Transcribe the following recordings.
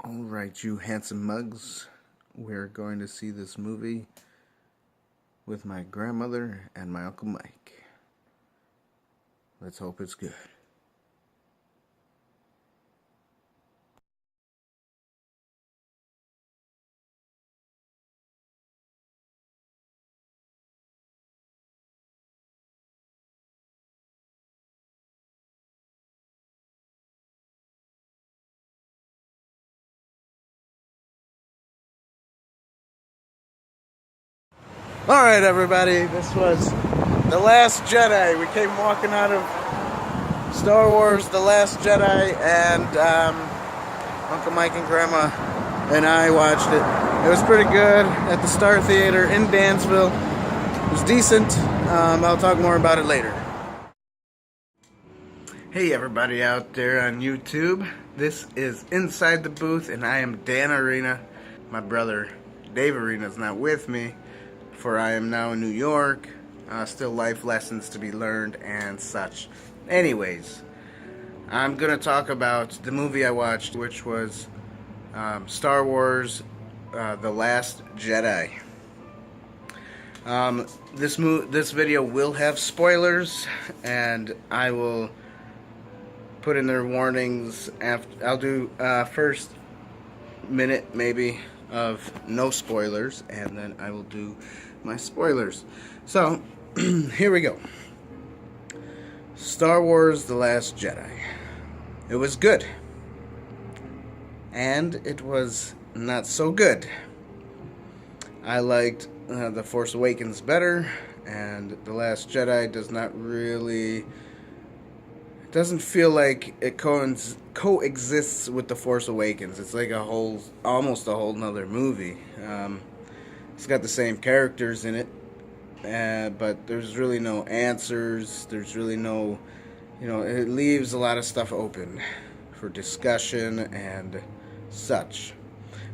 Alright, you handsome mugs, we're going to see this movie with my grandmother and my Uncle Mike. Let's hope it's good. Alright everybody, this was The Last Jedi. We came walking out of Star Wars The Last Jedi, and Uncle Mike and Grandma and I watched it. It was pretty good at the Star Theater in Dansville. It was decent. I'll talk more about it later. Hey everybody out there on YouTube. This is Inside the Booth, and I am Dan Arena. My brother Dave Arena is not with me, for I am now in New York. Still life lessons to be learned and such. Anyways, I'm going to talk about the movie I watched, which was Star Wars The Last Jedi. This video will have spoilers, and I will put in their warnings after. I'll do first minute maybe of no spoilers, and then I will do my spoilers. So here we go. Star Wars The Last Jedi. It was good, and it was not so good. I liked The Force Awakens better, and The Last Jedi does not really, doesn't feel like it coexists with The Force Awakens. It's like almost a whole nother movie. It's got the same characters in it, but there's really no answers. There's really no, it leaves a lot of stuff open for discussion and such.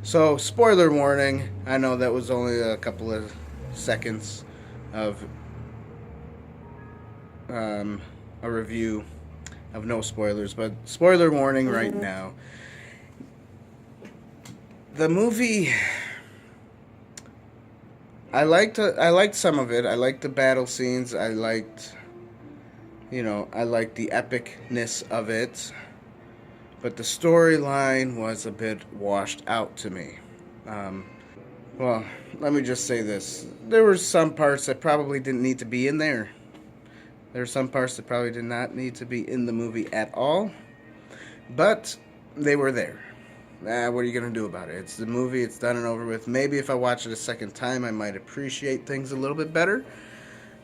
So, spoiler warning. I know that was only a couple of seconds of a review of no spoilers, but spoiler warning right now. The movie, I liked some of it. I liked the battle scenes. I liked the epicness of it. But the storyline was a bit washed out to me. Well, let me just say this. There were some parts that probably didn't need to be in there. There are some parts that probably did not need to be in the movie at all. But they were there. What are you going to do about it? It's the movie. It's done and over with. Maybe if I watch it a second time, I might appreciate things a little bit better.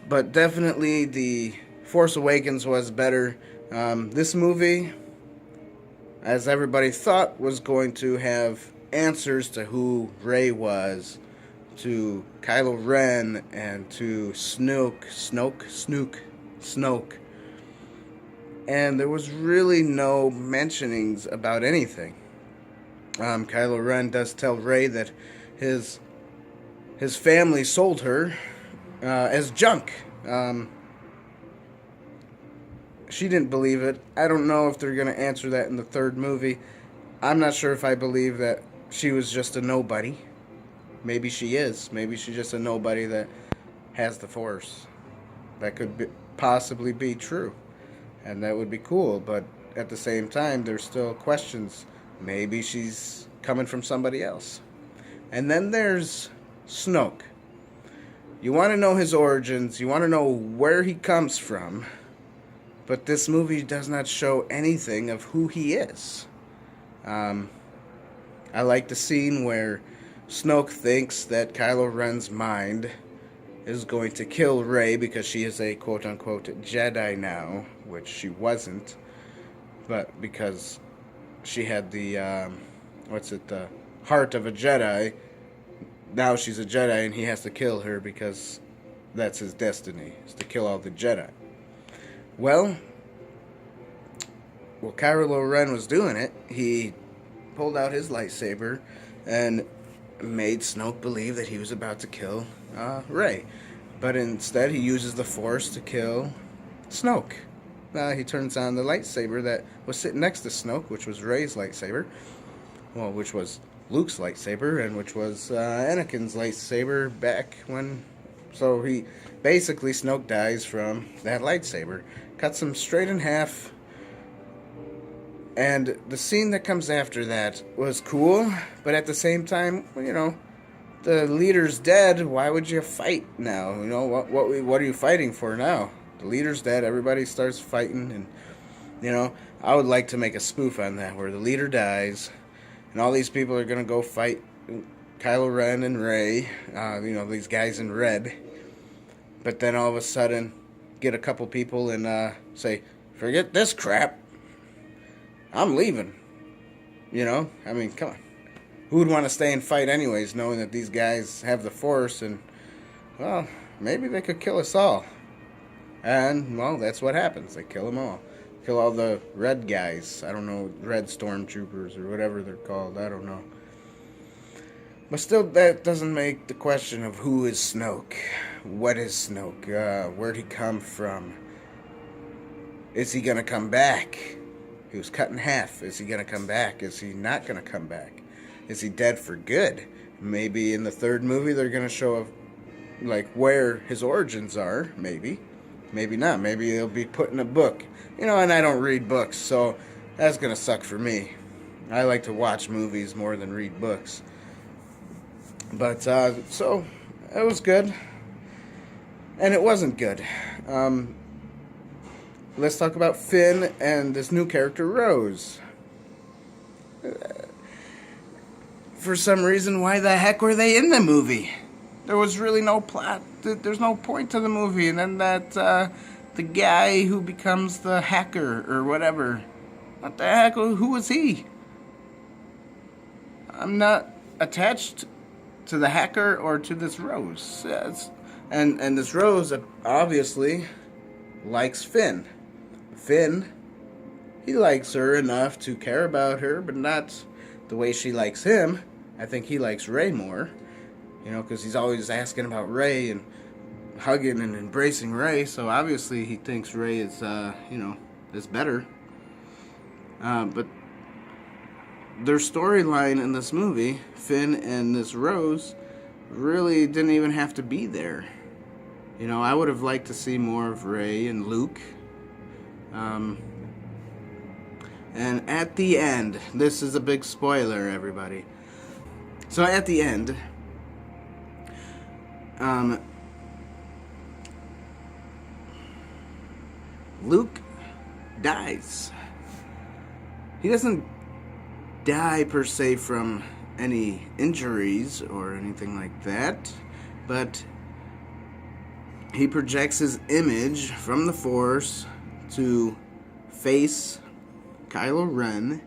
But definitely The Force Awakens was better. This movie, as everybody thought, was going to have answers to who Rey was, to Kylo Ren, and to Snoke. And there was really no mentionings about anything. Kylo Ren does tell Rey that his family sold her as junk. She didn't believe it. I don't know if they're going to answer that in the third movie. I'm not sure if I believe that she was just a nobody. Maybe she is. Maybe she's just a nobody that has the Force. That could possibly be true. And that would be cool. But at the same time, there's still questions. Maybe she's coming from somebody else. And then there's Snoke. You want to know his origins. You want to know where he comes from. But this movie does not show anything of who he is. I like the scene where Snoke thinks that Kylo Ren's mind is going to kill Rey because she is a quote-unquote Jedi now, which she wasn't. But because she had the, the heart of a Jedi, now she's a Jedi and he has to kill her because that's his destiny, is to kill all the Jedi. Well, while Kylo Ren was doing it, he pulled out his lightsaber and made Snoke believe that he was about to kill Rey. But instead, he uses the Force to kill Snoke. He turns on the lightsaber that was sitting next to Snoke, which was Rey's lightsaber, Well, which was Luke's lightsaber, and which was Anakin's lightsaber back when. So he basically Snoke dies from that lightsaber, cuts him straight in half. And the scene that comes after that was cool, but at the same time, the leader's dead. Why would you fight now? What are you fighting for now? The leader's dead. Everybody starts fighting, and I would like to make a spoof on that where the leader dies, and all these people are gonna go fight Kylo Ren and Rey. These guys in red. But then all of a sudden, get a couple people and say, "Forget this crap. I'm leaving." I mean, come on. Who would want to stay and fight anyways, knowing that these guys have the Force and, well, maybe they could kill us all. And, well, that's what happens. They kill them all. Kill all the red guys. I don't know, red stormtroopers or whatever they're called. I don't know. But still, that doesn't make the question of who is Snoke. What is Snoke? Where'd he come from? Is he going to come back? He was cut in half. Is he going to come back? Is he not going to come back? Is he dead for good? Maybe in the third movie they're going to show where his origins are. Maybe. Maybe not. Maybe he'll be put in a book. And I don't read books, so that's going to suck for me. I like to watch movies more than read books. But, so, it was good. And it wasn't good. Let's talk about Finn and this new character, Rose. For some reason, why the heck were they in the movie? There was really no plot. There's no point to the movie. And then the guy who becomes the hacker or whatever. What the heck? Who was he? I'm not attached to the hacker or to this Rose. And this Rose obviously likes Finn. Finn, he likes her enough to care about her, but not the way she likes him. I think he likes Rey more, because he's always asking about Rey and hugging and embracing Rey, so obviously he thinks Rey is, is better. But their storyline in this movie, Finn and this Rose, really didn't even have to be there. I would have liked to see more of Rey and Luke. And at the end, this is a big spoiler, everybody. So at the end, Luke dies. He doesn't die per se from any injuries or anything like that, but he projects his image from the Force to face Kylo Ren,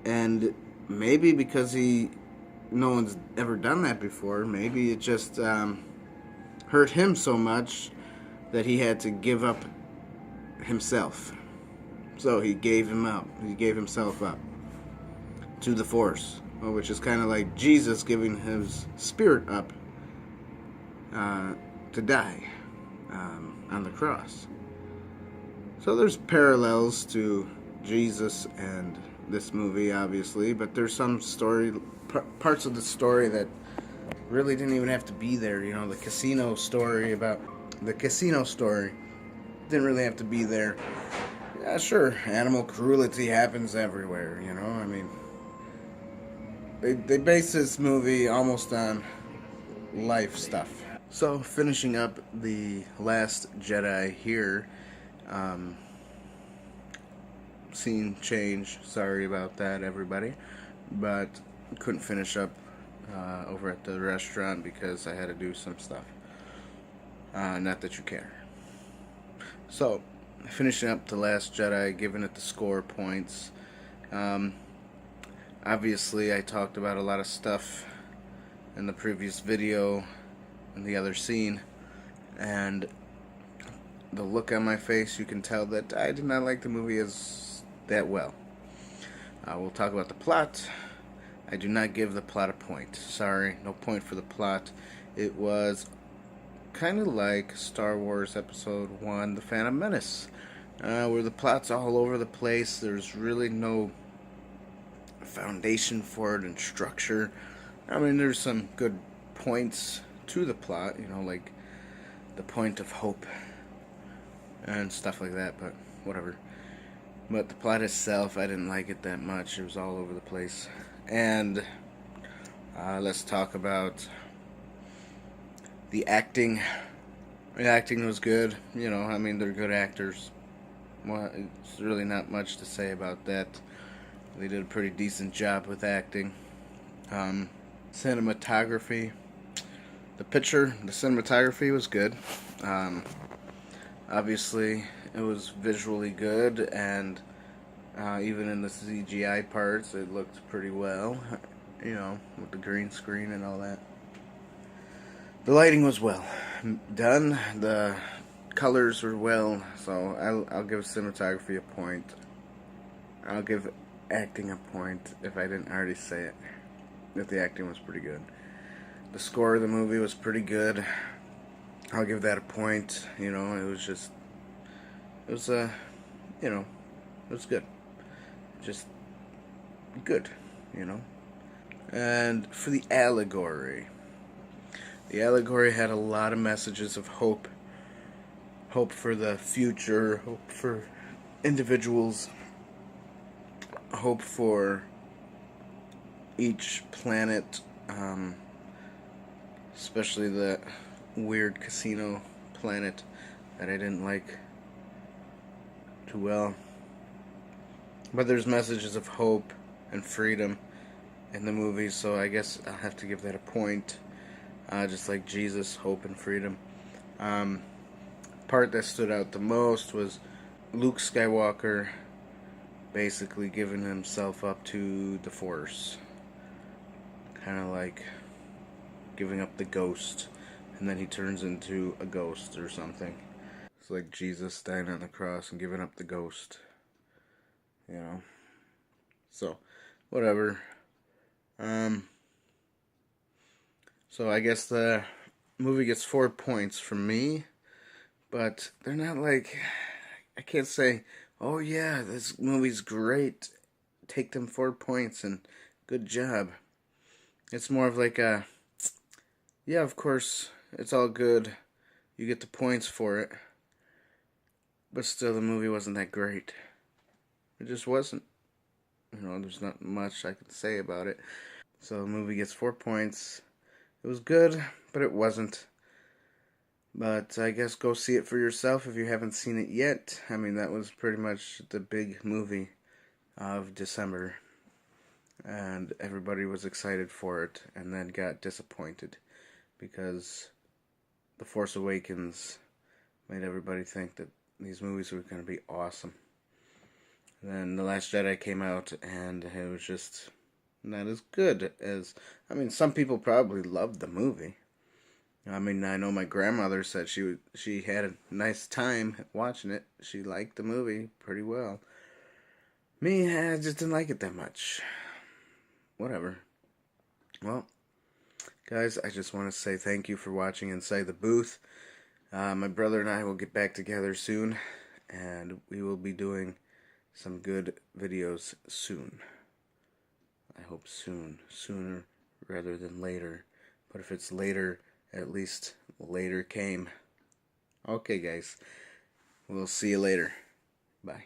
and maybe because no one's ever done that before, maybe it just hurt him so much that he had to give up himself. So he gave himself up to the Force, which is kind of like Jesus giving his spirit up to die on the cross. So there's parallels to Jesus and this movie, obviously, but there's some parts of the story that really didn't even have to be there. The casino story didn't really have to be there. Yeah, sure, animal cruelty happens everywhere, I mean, they base this movie almost on life stuff. So, finishing up The Last Jedi here, scene change, sorry about that, everybody, but couldn't finish up over at the restaurant because I had to do some stuff. Not that you care. So, finishing up The Last Jedi, giving it the score points. Obviously, I talked about a lot of stuff in the previous video and the other scene, and the look on my face, you can tell that I did not like the movie as that well. We'll talk about the plot. I do not give the plot a point. Sorry, no point for the plot. It was kind of like Star Wars Episode 1, The Phantom Menace, where the plot's all over the place. There's really no foundation for it and structure. I mean, there's some good points to the plot, like the point of hope and stuff like that, but whatever. But the plot itself, I didn't like it that much. It was all over the place. And let's talk about the acting. The acting was good. I mean, they're good actors. Well, it's really not much to say about that. They did a pretty decent job with acting. Cinematography. The cinematography was good. Obviously, it was visually good, and even in the CGI parts, it looked pretty well. With the green screen and all that. The lighting was well done. The colors were well, so I'll give cinematography a point. I'll give acting a point if I didn't already say it. That the acting was pretty good. The score of the movie was pretty good. I'll give that a point. It was it was good. Just good, And for the allegory had a lot of messages of hope. Hope for the future, hope for individuals, hope for each planet, especially the weird casino planet that I didn't like too well. But there's messages of hope and freedom in the movie, so I guess I'll have to give that a point. Just like Jesus, hope and freedom. Part that stood out the most was Luke Skywalker basically giving himself up to the Force. Kind of like giving up the ghost, and then he turns into a ghost or something. It's like Jesus dying on the cross and giving up the ghost. So, whatever. So I guess the movie gets 4 points from me, but they're not like, I can't say, oh yeah, this movie's great, take them 4 points and good job. It's more of like a, yeah, of course, it's all good, you get the points for it, but still the movie wasn't that great. It just wasn't. There's not much I can say about it. So the movie gets 4 points. It was good, but it wasn't. But I guess go see it for yourself if you haven't seen it yet. I mean, that was pretty much the big movie of December. And everybody was excited for it, and then got disappointed. Because The Force Awakens made everybody think that these movies were going to be awesome. And then The Last Jedi came out, and it was just not as good as... I mean, some people probably loved the movie. I mean, I know my grandmother said she had a nice time watching it. She liked the movie pretty well. Me, I just didn't like it that much. Whatever. Well, guys, I just want to say thank you for watching Inside the Booth. My brother and I will get back together soon, and we will be doing some good videos soon. I hope soon. Sooner rather than later. But if it's later, at least later came. Okay, guys. We'll see you later. Bye.